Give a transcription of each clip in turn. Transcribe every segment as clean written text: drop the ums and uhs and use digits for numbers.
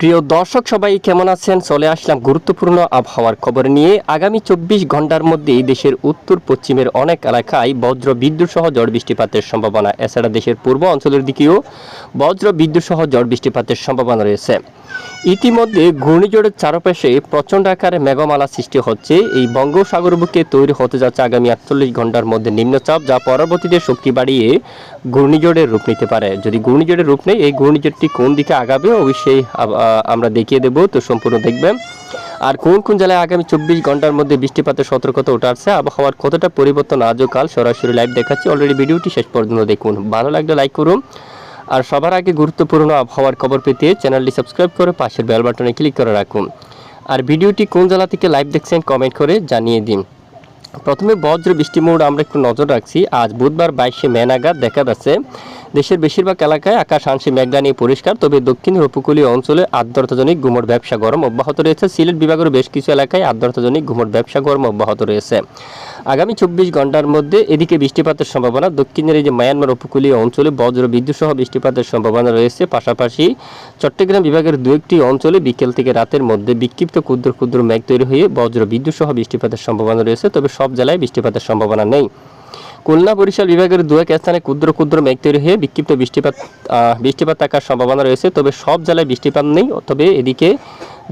প্রিয় দর্শক সবাই কেমন আছেন? চলে আসলাম গুরুত্বপূর্ণ আবহাওয়ার খবর নিয়ে। আগামী 24 ঘন্টার মধ্যেই দেশের উত্তর পশ্চিমের অনেক এলাকায় বজ্র বিদ্যুৎ সহ ঝড় বৃষ্টিপাতের সম্ভাবনা। এছাড়া দেশের পূর্ব অঞ্চলের দিকেও বজ্র বিদ্যুৎ সহ ঝড় বৃষ্টিপাতের সম্ভাবনা রয়েছে। ইতিমধ্যে ঘূর্ণিঝড়ের চারপাশে প্রচণ্ড আকারে মেঘমালা সৃষ্টি হচ্ছে। এই বঙ্গোপসাগর বুকে তৈরি হতে যাচ্ছে আগামী 48 ঘন্টার মধ্যে নিম্নচাপ, যা পরবর্তীতে শক্তি বাড়িয়ে ঘূর্ণিঝড়ের রূপ নিতে পারে। যদি ঘূর্ণিঝড়ের রূপ নেয়, এই ঘূর্ণিঝড়টি কোন দিকে আগাবে অবশ্যই আমরা দেখিয়ে দেব, তো সম্পূর্ণ দেখবেন। আর কোন কোন জেলায় আগামী 24 ঘন্টার মধ্যে বৃষ্টিপাতের সতর্কতা উঠে আসছে, আবহাওয়ার কতটা পরিবর্তন আজও কাল সরাসরি লাইভ দেখাচ্ছি। অলরেডি ভিডিওটি শেষ পর্যন্ত দেখুন, ভালো লাগলে লাইক করুন। আর সবার আগে গুরুত্বপূর্ণ আবহাওয়ার খবর পেতে চ্যানেলটি সাবস্ক্রাইব করে পাশের বেল বাটনে ক্লিক করে রাখুন। আর ভিডিওটি কোন জেলা থেকে লাইভ দেখছেন কমেন্ট করে জানিয়ে দিন। প্রথমে বজ্র বৃষ্টি মোড আমরা একটু নজর রাখছি। আজ বুধবার 22শে মে নাগাদ দেখা যাচ্ছে দেশের বেশিরভাগ এলাকায় আকাশ আংশিক মেঘলা নিয়ে পরিষ্কার, তবে দক্ষিণের উপকূলীয় অঞ্চলে আর্দ্রতাজনিক গুমোট ব্যবসা গরম অব্যাহত রয়েছে। সিলেট বিভাগের বেশ কিছু এলাকায় আর্দ্রতাজনিক গুমোট ব্যবসা গরম অব্যাহত রয়েছে। আগামী 24 ঘন্টার মধ্যে এদিকে বৃষ্টিপাতের সম্ভাবনা। দক্ষিণের এই যে মায়ানমার উপকূলীয় অঞ্চলে বজ্র বিদ্যুৎ সহ বৃষ্টিপাতের সম্ভাবনা রয়েছে। পাশাপাশি চট্টগ্রাম বিভাগের দু একটি অঞ্চলে বিকেল থেকে রাতের মধ্যে বিক্ষিপ্ত ক্ষুদ্র ক্ষুদ্র মেঘ তৈরি হয়ে বজ্র বিদ্যুৎ সহ বৃষ্টিপাতের সম্ভাবনা রয়েছে, তবে সব জেলায় বৃষ্টিপাতের সম্ভাবনা নেই। খুলনা বরিশাল বিভাগের দু এক স্থানে ক্ষুদ্র ক্ষুদ্র মেঘ তৈরি হয়ে বিক্ষিপ্ত বৃষ্টিপাত থাকার সম্ভাবনা রয়েছে, তবে সব জেলায় বৃষ্টিপাত নেই। তবে এদিকে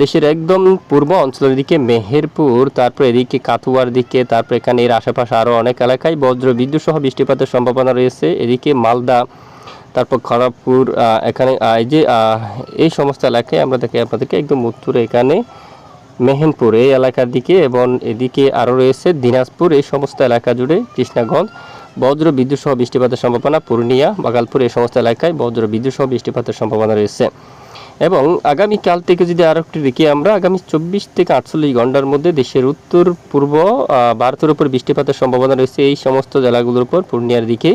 দেশের একদম পূর্ব অঞ্চলের দিকে মেহেরপুর, তারপর এদিকে কাথুয়ার দিকে, তারপর এখানে এর আশেপাশে আরও অনেক এলাকায় বজ্র বিদ্যুৎ সহ বৃষ্টিপাতের সম্ভাবনা রয়েছে। এদিকে মালদা, তারপর খড়গপুর, এখানে এই সমস্ত এলাকায় আমরা দেখি আপনাদেরকে একদম উত্তরে এখানে মেহেরপুর এই এলাকার দিকে, এবং এদিকে আরও রয়েছে দিনাজপুর, এই সমস্ত এলাকা জুড়ে কৃষ্ণগঞ্জ বজ্র বিদ্যুৎ সহ বৃষ্টিপাতের সম্ভাবনা। পূর্ণিয়া, বাগালপুর এই সমস্ত এলাকায় বজ্র বিদ্যুৎ সহ বৃষ্টিপাতের সম্ভাবনা রয়েছে। এবং আগামীকাল থেকে যদি আরও একটু দেখি আমরা, আগামী 24 থেকে 48 ঘন্টার মধ্যে দেশের উত্তর পূর্ব ভারতের উপর বৃষ্টিপাতের সম্ভাবনা রয়েছে এই সমস্ত জেলাগুলোর উপর। পূর্ণিয়ার দিকে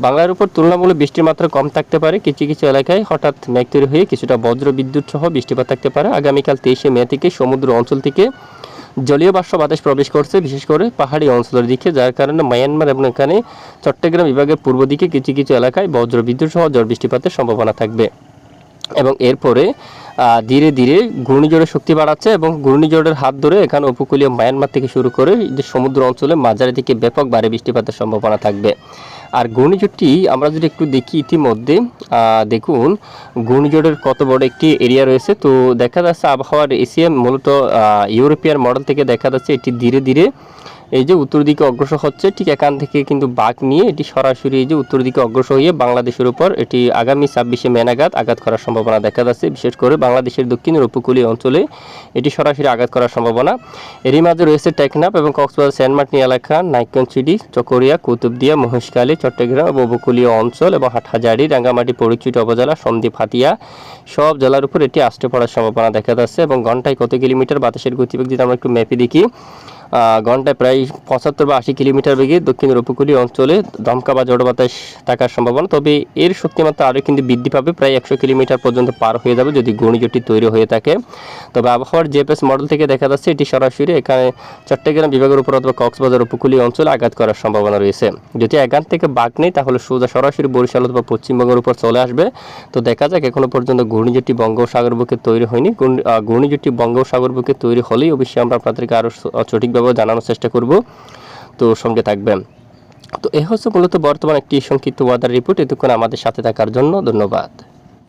বাংলার উপর তুলনামূলক বৃষ্টির মাত্রা কম থাকতে পারে। কিছু কিছু এলাকায় হঠাৎ মেঘ তৈরি হয়ে কিছুটা বজ্র বিদ্যুৎ সহ বৃষ্টিপাত থাকতে পারে। আগামীকাল 23শে মে থেকে সমুদ্র অঞ্চল থেকে জলীয় বাষ্প বাতাস প্রবেশ করছে, বিশেষ করে পাহাড়ি অঞ্চলের দিকে, যার কারণে মায়ানমার এবং এখানে চট্টগ্রাম বিভাগের পূর্ব দিকে কিছু কিছু এলাকায় বজ্র বিদ্যুৎ সহ ঝড় বৃষ্টিপাতের সম্ভাবনা থাকবে। এবং এরপরে ধীরে ধীরে ঘূর্ণিঝড়ের শক্তি বাড়াচ্ছে, এবং ঘূর্ণিঝড়ের হাত ধরে এখানে উপকূলীয় মায়ানমার থেকে শুরু করে যে সমুদ্র অঞ্চলে মাঝারি থেকে ব্যাপক ভারী বৃষ্টিপাতের সম্ভাবনা থাকবে। আর ঘূর্ণিঝড়টি আমরা যদি একটু দেখি, ইতিমধ্যে দেখুন ঘূর্ণিঝড়ের কত বড় একটি এরিয়া রয়েছে। তো দেখা যাচ্ছে আবহাওয়ার এশিয়ান মূলত ইউরোপিয়ান মডেল থেকে দেখা যাচ্ছে এটি ধীরে ধীরে এই যে উত্তর দিকে অগ্রসর হচ্ছে। ঠিক এখান থেকে কিন্তু বাঁক নিয়ে এটি সরাসরি এই যে উত্তর দিকে অগ্রসর হয়ে বাংলাদেশের উপর এটি আগামী 26শে মে নাগাদ আঘাত করার সম্ভাবনা দেখা যাচ্ছে। বিশেষ করে বাংলাদেশের দক্ষিণের উপকূলীয় অঞ্চলে এটি সরাসরি আঘাত করার সম্ভাবনা। এরই মাঝে রয়েছে টেকনাফ এবং কক্সবাজার সেন্ট মার্টিন এলাকা, নাইকনচিডি, চকরিয়া, কুতুবদিয়া, মহেশখালী, চট্টগ্রাম এবং উপকূলীয় অঞ্চল এবং হাটহাজারী, রাঙ্গামাটি, পরিচিত উপজেলা, সন্দ্বীপ, হাতিয়া সব জেলার উপর এটি আসতে পড়ার সম্ভাবনা দেখা যাচ্ছে। এবং ঘন্টায় কত কিলোমিটার বাতাসের গতিবেগ যদি আমরা একটু ম্যাপে দেখি, ঘন্টায় প্রায় 75 বা 80 কিলোমিটার বেগে দক্ষিণের উপকূলীয় অঞ্চলে দমকা বা ঝড় বাতাস থাকার সম্ভাবনা। তবে এর শক্তিমাত্রা আরও কিন্তু বৃদ্ধি পাবে, প্রায় 100 কিলোমিটার পর্যন্ত পার হয়ে যাবে যদি ঘূর্ণিঝড়টি তৈরি হয়ে থাকে। তবে আবহাওয়ার জিপিএস মডেল থেকে দেখা যাচ্ছে এটি সরাসরি এখানে চট্টগ্রাম বিভাগের উপর অথবা কক্সবাজার উপকূলীয় অঞ্চলে আঘাত করার সম্ভাবনা রয়েছে। যদি এখান থেকে বাঁক নেই তাহলে সোজা সরাসরি বরিশাল অথবা পশ্চিমবঙ্গের উপর চলে আসবে। তো দেখা যাক, এখনো পর্যন্ত ঘূর্ণিঝড়টি বঙ্গোপসাগর বুকে তৈরি হয়নি। ঘূর্ণিঝড়টি বঙ্গোপসাগর বুকে তৈরি হলেই অবশ্যই আমরা আপনাদেরকে আরও সঠিকভাবে জানানোর চেষ্টা করব, তো সঙ্গে থাকবেন। তো এই হচ্ছে মূলত বর্তমান একটি সংক্ষিপ্ত ওয়েদার রিপোর্ট। এতক্ষণ আমাদের সাথে থাকার জন্য ধন্যবাদ।